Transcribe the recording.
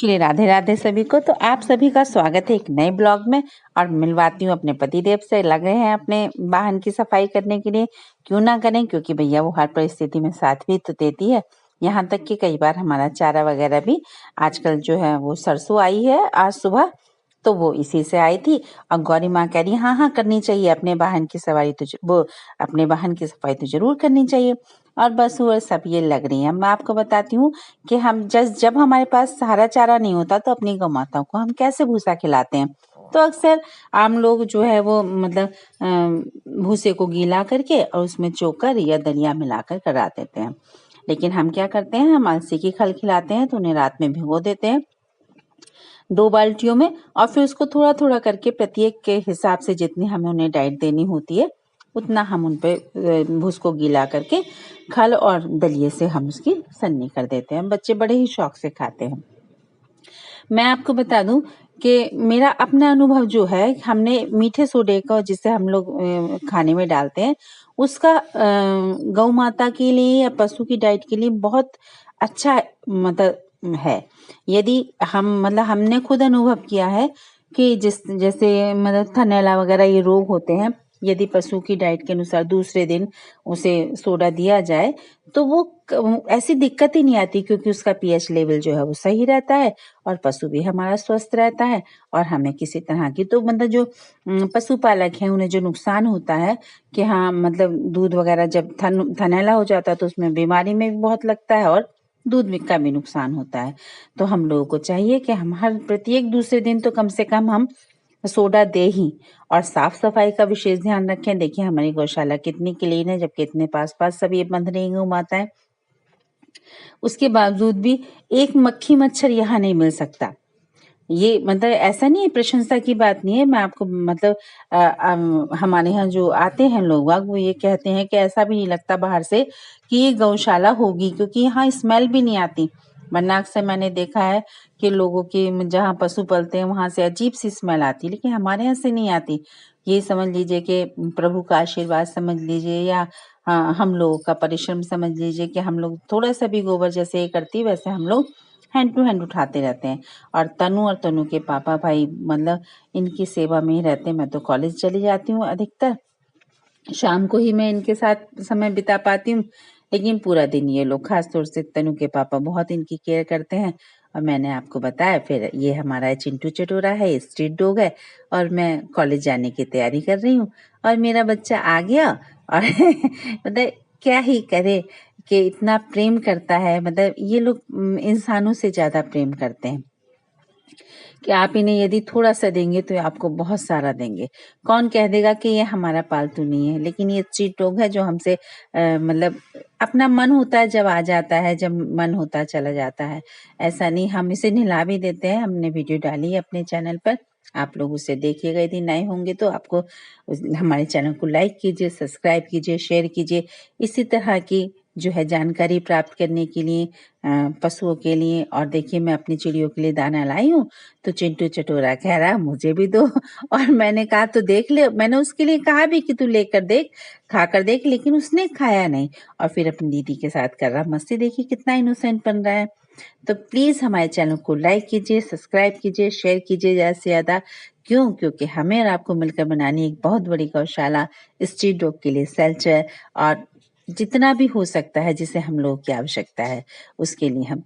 श्री राधे राधे सभी को। तो आप सभी का स्वागत है एक नए ब्लॉग में। और मिलवाती हूँ अपने पतिदेव से। लग रहे हैं अपने वाहन की सफाई करने के लिए। क्यों ना करें, क्योंकि भैया वो हर परिस्थिति में साथ भी तो देती है। यहाँ तक कि कई बार हमारा चारा वगैरह भी आजकल जो है वो सरसों आई है आज सुबह, तो वो इसी से आई थी। और गौरी माँ कह रही हाँ हाँ करनी चाहिए, अपने वाहन की सवारी तो वो अपने वाहन की सफाई तो जरूर करनी चाहिए। और बस वो सब ये लग रही है। मैं आपको बताती हूँ कि हम जब हमारे पास हरा चारा नहीं होता तो अपनी गौ माताओं को हम कैसे भूसा खिलाते हैं। तो अक्सर आम लोग जो है वो मतलब भूसे को गीला करके और उसमें चोकर या दलिया मिलाकर करा देते हैं। लेकिन हम क्या करते हैं, हम अलसी की खल खिलाते हैं तो उन्हें रात में भिगो देते हैं 2 बाल्टियों में। और फिर उसको थोड़ा थोड़ा करके प्रत्येक के हिसाब से जितनी हमें उन्हें डाइट देनी होती है उतना हम उन पे भूस को गीला करके खल और दलिये से हम उसकी सन्नी कर देते हैं। बच्चे बड़े ही शौक से खाते हैं। मैं आपको बता दूं कि मेरा अपना अनुभव जो है, हमने मीठे सोडे का जिसे हम लोग खाने में डालते हैं उसका गौ माता के लिए या पशु की डाइट के लिए बहुत अच्छा मतलब है। यदि हमने खुद अनुभव किया है कि जैसे मतलब थनैला वगैरह ये रोग होते हैं, यदि पशु की डाइट के अनुसार दूसरे दिन उसे सोडा दिया जाए तो वो ऐसी दिक्कत ही नहीं आती, क्योंकि उसका पीएच लेवल जो है वो सही रहता है और पशु भी हमारा स्वस्थ रहता है। और हमें किसी तरह की तो मतलब जो पशुपालक हैं उन्हें जो नुकसान होता है कि हाँ मतलब दूध वगैरह जब थनैला हो जाता है तो उसमें बीमारी में भी बहुत लगता है और दूध का भी नुकसान होता है। तो हम लोगों को चाहिए कि हम हर प्रत्येक दूसरे दिन तो कम से कम हम सोडा दे ही। और साफ सफाई का विशेष ध्यान रखें। देखिए हमारी गौशाला कितनी क्लीन है, जबकि इतने पास पास सब ये बंध रही गौ माताएं, उसके बावजूद भी एक मक्खी मच्छर यहाँ नहीं मिल सकता। ये मतलब ऐसा नहीं है, प्रशंसा की बात नहीं है। मैं आपको मतलब हमारे यहाँ जो आते हैं लोग वो ये कहते हैं कि ऐसा भी नहीं लगता बाहर से कि ये गौशाला होगी, क्योंकि यहाँ स्मेल भी नहीं आती। वरना अक्सर मैंने देखा है कि लोगों के जहाँ पशु पलते हैं वहां से अजीब सी स्मेल आती है, लेकिन हमारे यहाँ से नहीं आती। ये समझ लीजिए कि प्रभु का आशीर्वाद समझ लीजिए, या हाँ, हम लोगों का परिश्रम समझ लीजिए कि हम लोग थोड़ा सा भी गोबर जैसे ये करती है वैसे हम लोग हैंड टू हैंड उठाते रहते हैं। और तनु के पापा भाई मतलब इनकी सेवा में ही रहते हैं। मैं तो कॉलेज चली जाती हूँ, अधिकतर शाम को ही मैं इनके साथ समय बिता पाती हूँ। लेकिन पूरा दिन ये लोग, खास तौर से तनु के पापा, बहुत इनकी केयर करते हैं। और मैंने आपको बताया फिर ये हमारा चिंटू चटोरा है, स्ट्रीट डॉग है। और मैं कॉलेज जाने की तैयारी कर रही हूँ और मेरा बच्चा आ गया और मतलब क्या ही करे कि इतना प्रेम करता है। मतलब ये लोग इंसानों से ज्यादा प्रेम करते हैं कि आप इन्हें यदि थोड़ा सा देंगे तो ये आपको बहुत सारा देंगे। कौन कह देगा कि ये हमारा पालतू नहीं है, लेकिन ये स्ट्रीट डॉग है जो हमसे मतलब अपना मन होता है जब आ जाता है, जब मन होता है चला जाता है। ऐसा नहीं, हम इसे नहला भी देते हैं। हमने वीडियो डाली है अपने चैनल पर, आप लोग उसे देखिएगा। यदि नए होंगे तो आपको हमारे चैनल को लाइक कीजिए, सब्सक्राइब कीजिए, शेयर कीजिए। इसी तरह की जो है जानकारी प्राप्त करने के लिए पशुओं के लिए। और देखिए मैं अपनी चिड़ियों के लिए दाना लाई हूँ तो चिंटू चटोरा कह रहा मुझे भी दो। और मैंने कहा तो देख ले, मैंने उसके लिए कहा भी कि तू लेकर देख, खाकर देख, लेकिन उसने खाया नहीं और फिर अपनी दीदी के साथ कर रहा मस्ती। देखिए कितना इनोसेंट बन रहा है। तो प्लीज हमारे चैनल को लाइक कीजिए, सब्सक्राइब कीजिए, शेयर कीजिए ज्यादा से ज्यादा। क्यों? क्योंकि हमें और आपको मिलकर बनानी एक बहुत बड़ी गौशाला, स्ट्रीट डॉग के लिए सेल्टर, और जितना भी हो सकता है जिसे हम लोगों की आवश्यकता है उसके लिए हम